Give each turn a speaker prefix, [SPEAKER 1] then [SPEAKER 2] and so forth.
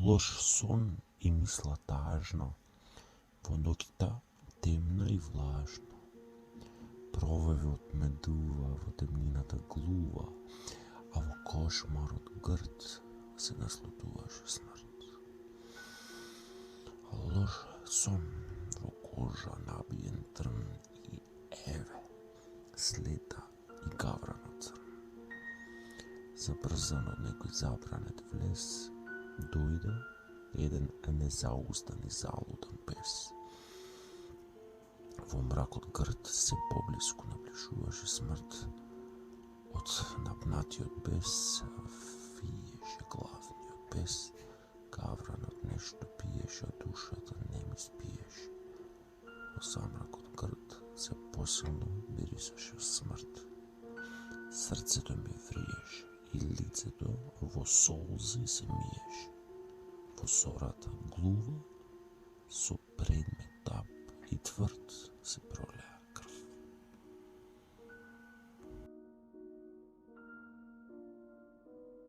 [SPEAKER 1] loš сон и мисла тажна, во ноќта темна и влажна. Провевот ме дува, во темнината глува, а во кошмарот грд се наслутуваше смрт. Лош сон во кожа набиен трн и еве, слета и гаврано црн. Забрзан од некој забранет влез, дојде еден незауздан и залудан бес. Во мракот грд се поблиску наближуваше смрт. Од напнатиот бес виеше главниот бес, гавранот нешто пиеше, а душата не ми спиеше. Во замракот грд се посилно мирисаше смрт. Срцето ми вриеше и лицето во солзи се миеше. Во зората глува со предмет тап и тврд